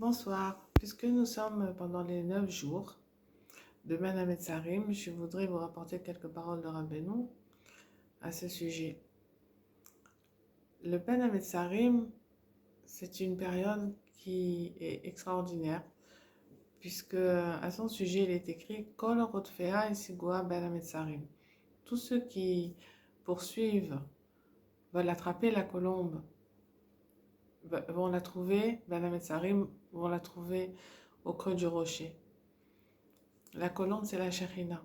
Bonsoir, puisque nous sommes pendant les 9 jours de Ben Hametzarim, je voudrais vous rapporter quelques paroles de Rabbeinu à ce sujet. Le Ben Hametzarim, c'est une période qui est extraordinaire, puisque à son sujet il est écrit Kol Rotfea et Sigua Ben Hametzarim. Tous ceux qui poursuivent, veulent attraper la colombe, vont la trouver, Ben Hametzarim vont la trouver au creux du rocher. La colombe, c'est la Shekhinah.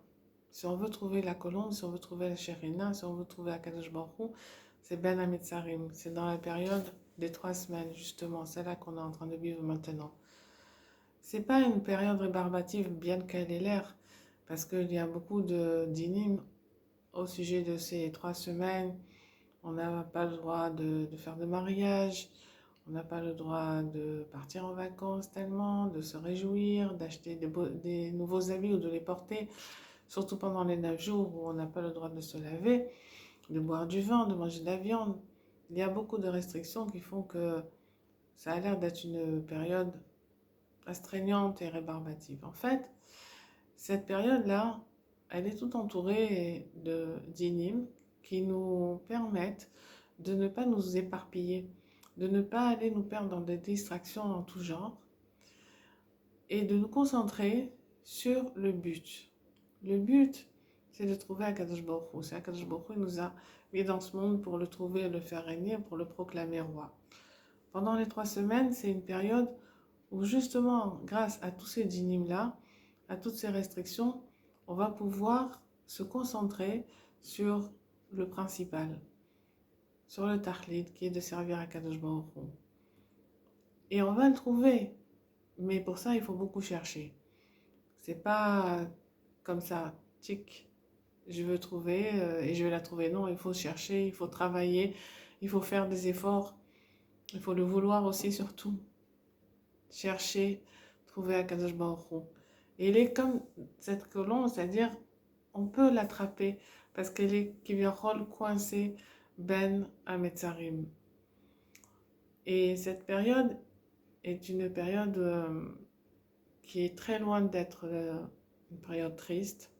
Si on veut trouver la colombe, si on veut trouver la Shekhinah, si on veut trouver la Kadosh Baruch Hu, c'est Ben Hametzarim. C'est dans la période des 3 semaines, justement. C'est là qu'on est en train de vivre maintenant. C'est pas une période rébarbative, bien qu'elle ait l'air, parce qu'il y a beaucoup de dynim au sujet de ces 3 semaines. On n'a pas le droit de faire de mariage, on n'a pas le droit de partir en vacances tellement, de se réjouir, d'acheter des nouveaux habits ou de les porter, surtout pendant les 9 jours où on n'a pas le droit de se laver, de boire du vin, de manger de la viande. Il y a beaucoup de restrictions qui font que ça a l'air d'être une période astreignante et rébarbative. En fait, cette période-là, elle est tout entourée de dynim qui nous permettent de ne pas nous éparpiller, de ne pas aller nous perdre dans des distractions en tout genre et de nous concentrer sur le but. Le but, c'est de trouver Akadosh Baruch Hu. C'est Akadosh Baruch Hu, il nous a mis dans ce monde pour le trouver, le faire régner, pour le proclamer roi. Pendant les 3 semaines, c'est une période où justement, grâce à tous ces dynim-là, à toutes ces restrictions, on va pouvoir se concentrer sur le principal, sur le tachlid, qui est de servir à Kadosh Baruch Hu. Et on va le trouver, mais pour ça, il faut beaucoup chercher. C'est pas comme ça, tic, je veux trouver et je vais la trouver. Non, il faut chercher, il faut travailler, il faut faire des efforts, il faut le vouloir aussi surtout. Chercher, trouver Akadosh Baruch Hu. Et il est comme cette colombe, c'est-à-dire on peut l'attraper parce qu'elle est kiviyachol coincée Ben Hametzarim. Et cette période est une période qui est très loin d'être une période triste.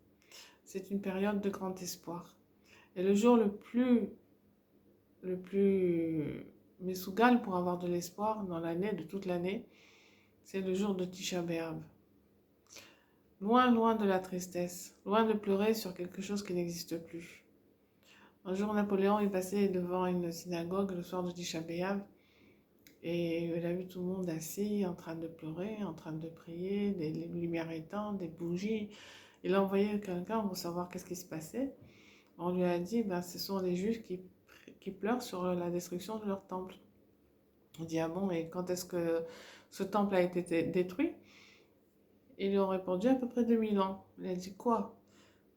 C'est une période de grand espoir. Et le jour le plus mesougal pour avoir de l'espoir dans l'année, de toute l'année, c'est le jour de Tisha B'Av. Loin, loin de la tristesse, loin de pleurer sur quelque chose qui n'existe plus. Un jour, Napoléon est passé devant une synagogue le soir de Tisha B'Av et il a vu tout le monde assis, en train de pleurer, en train de prier, des lumières éteintes, des bougies. Il a envoyé quelqu'un pour savoir qu'est-ce qui se passait. On lui a dit, ce sont les Juifs qui pleurent sur la destruction de leur temple. On dit, ah bon, et quand est-ce que ce temple a été détruit? Ils lui ont répondu à peu près 2000 ans. Il a dit, quoi?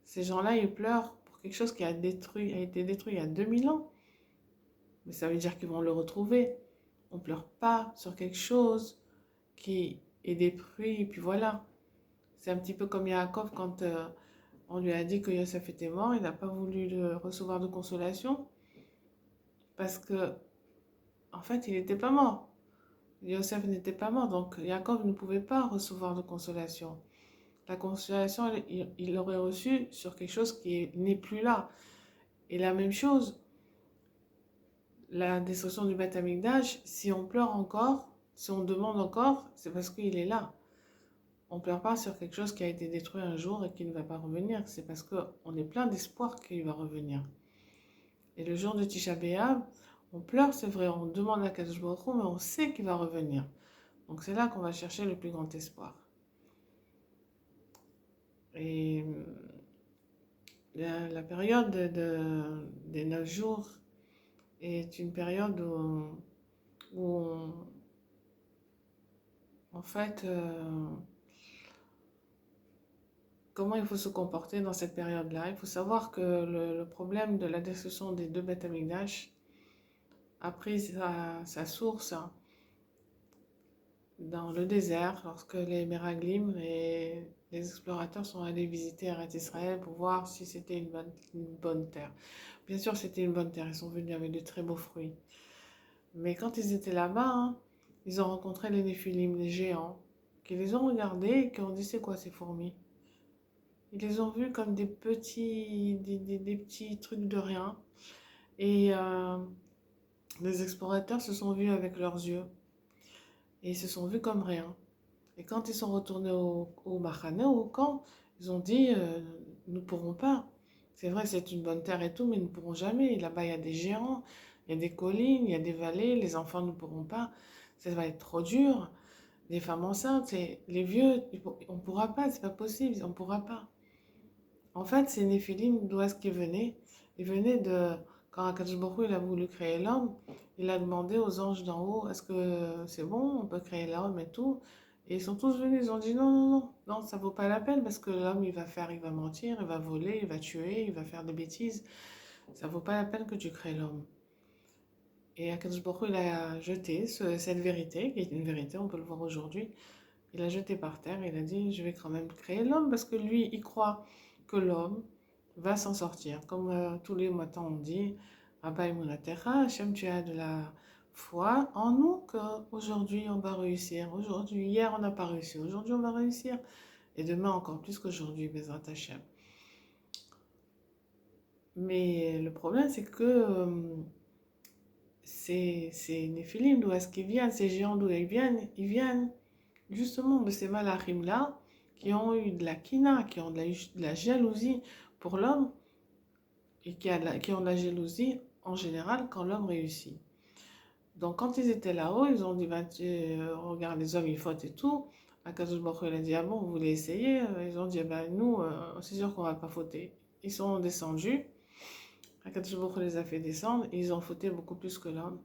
Ces gens-là, ils pleurent pour quelque chose qui a été détruit il y a 2000 ans. Mais ça veut dire qu'ils vont le retrouver. On ne pleure pas sur quelque chose qui est détruit, et puis voilà. C'est un petit peu comme Yaakov quand on lui a dit que Yosef était mort, il n'a pas voulu recevoir de consolation parce que, en fait, il n'était pas mort. Yosef n'était pas mort, donc Yaakov ne pouvait pas recevoir de consolation. La consolation, il l'aurait reçue sur quelque chose qui n'est plus là. Et la même chose, la destruction du Beth Amikdash, si on pleure encore, si on demande encore, c'est parce qu'il est là. On ne pleure pas sur quelque chose qui a été détruit un jour et qui ne va pas revenir. C'est parce qu'on est plein d'espoir qu'il va revenir. Et le jour de Tisha B'Av, on pleure, c'est vrai, on demande à Kadosh Baruch Hu, mais on sait qu'il va revenir. Donc c'est là qu'on va chercher le plus grand espoir. Et la période des 9 jours est une période où en fait, comment il faut se comporter dans cette période-là. Il faut savoir que le problème de la destruction des 2 Beth Amikdash a pris sa source dans le désert, lorsque les Meraglim, les explorateurs sont allés visiter Eretz Israël pour voir si c'était une bonne terre. Bien sûr, c'était une bonne terre, ils sont venus avec de très beaux fruits. Mais quand ils étaient là-bas, ils ont rencontré les Néphilim, les géants, qui les ont regardés et qui ont dit c'est quoi ces fourmis? Ils les ont vus comme des petits trucs de rien. Et les explorateurs se sont vus avec leurs yeux et ils se sont vus comme rien. Et quand ils sont retournés au Mahane, au camp, ils ont dit nous ne pourrons pas. C'est vrai, c'est une bonne terre et tout, mais nous ne pourrons jamais. Là-bas, il y a des géants, il y a des collines, il y a des vallées, les enfants ne pourront pas. Ça va être trop dur. Les femmes enceintes, les vieux, on ne pourra pas, c'est pas possible, on ne pourra pas. En fait, ces Néphilim, d'où est-ce qu'ils venaient? Ils venaient de... Quand Akadosh Baruch Hu, il a voulu créer l'homme, il a demandé aux anges d'en haut, est-ce que c'est bon, on peut créer l'homme et tout? Et ils sont tous venus, ils ont dit non, non, non, non, ça vaut pas la peine parce que l'homme, il va mentir, il va voler, il va tuer, il va faire des bêtises. Ça vaut pas la peine que tu crées l'homme. Et Akadosh Baruch Hu, il a jeté cette vérité, qui est une vérité, on peut le voir aujourd'hui, il a jeté par terre, il a dit, je vais quand même créer l'homme parce que lui, il croit que l'homme va s'en sortir. Comme tous les matins on dit, Rabba Emunatera, Hachem, tu as de la foi en nous qu'aujourd'hui on va réussir. Aujourd'hui, hier on n'a pas réussi, aujourd'hui on va réussir. Et demain encore plus qu'aujourd'hui, Bezrat Hachem. Mais le problème, c'est que ces Néphilim, d'où est-ce qu'ils viennent, ces géants, d'où ils viennent justement de ces malachim-là qui ont eu de la kina, qui ont de la jalousie pour l'homme et qui ont de la jalousie en général quand l'homme réussit. Donc quand ils étaient là-haut, ils ont dit, bah, regarde les hommes, ils fautent et tout. Akadosh Baruch Hu, il a dit, ah bon, vous voulez essayer? Ils ont dit, bah, nous, c'est sûr qu'on va pas fauter. Ils sont descendus. Akadosh Baruch Hu les a fait descendre. Et ils ont fauté beaucoup plus que l'homme.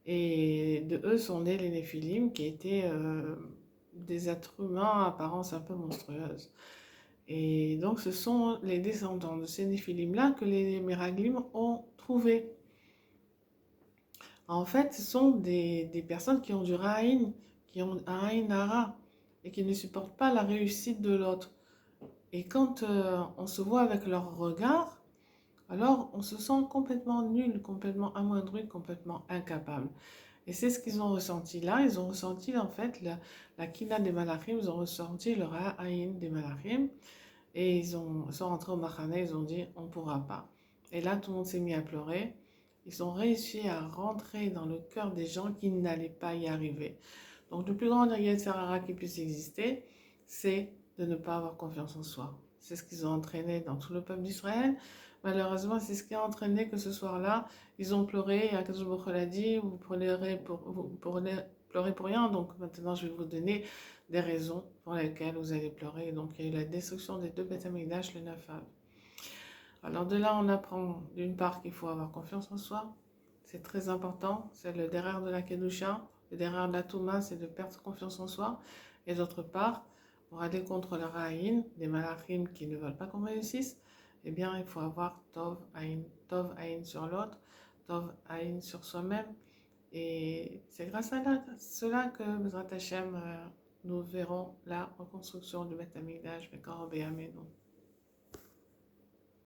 Et de eux sont nés les Néphilim, qui étaient des êtres humains à apparence un peu monstrueuse. Et donc ce sont les descendants de ces Néphilim-là que les Méraglim ont trouvés. En fait, ce sont des personnes qui ont du Ra'in, qui ont un Ra'in Hara, et qui ne supportent pas la réussite de l'autre. Et quand on se voit avec leur regard, alors on se sent complètement nul, complètement amoindri, complètement incapable. Et c'est ce qu'ils ont ressenti là. Ils ont ressenti en fait la kina des malachim, ils ont ressenti le ra'ayin des malachim. Et sont rentrés au Mahane, ils ont dit on ne pourra pas. Et là, tout le monde s'est mis à pleurer. Ils ont réussi à rentrer dans le cœur des gens qui n'allaient pas y arriver. Donc, le plus grand Yetzer Hara qui puisse exister, c'est de ne pas avoir confiance en soi. C'est ce qu'ils ont entraîné dans tout le peuple d'Israël. Malheureusement, c'est ce qui a entraîné que ce soir-là, ils ont pleuré. Et Akadosh Baruch Hu a dit vous pleurez pour rien. Donc, maintenant, je vais vous donner des raisons pour lesquelles vous allez pleurer. Donc, il y a eu la destruction des deux Beth Amikdash le 9 av. Alors, de là, on apprend d'une part qu'il faut avoir confiance en soi. C'est très important. C'est le derrière de la Kedusha. Le derrière de la Touma, c'est de perdre confiance en soi. Et d'autre part, pour aller contre le Ra'in, des malachim qui ne veulent pas qu'on réussisse, eh bien, il faut avoir Tov Aïn sur l'autre, Tov Aïn sur soi-même. Et c'est grâce à cela que, Bezrat Hashem, nous verrons la reconstruction du Beth Amikdash, Bekor Be'amenu.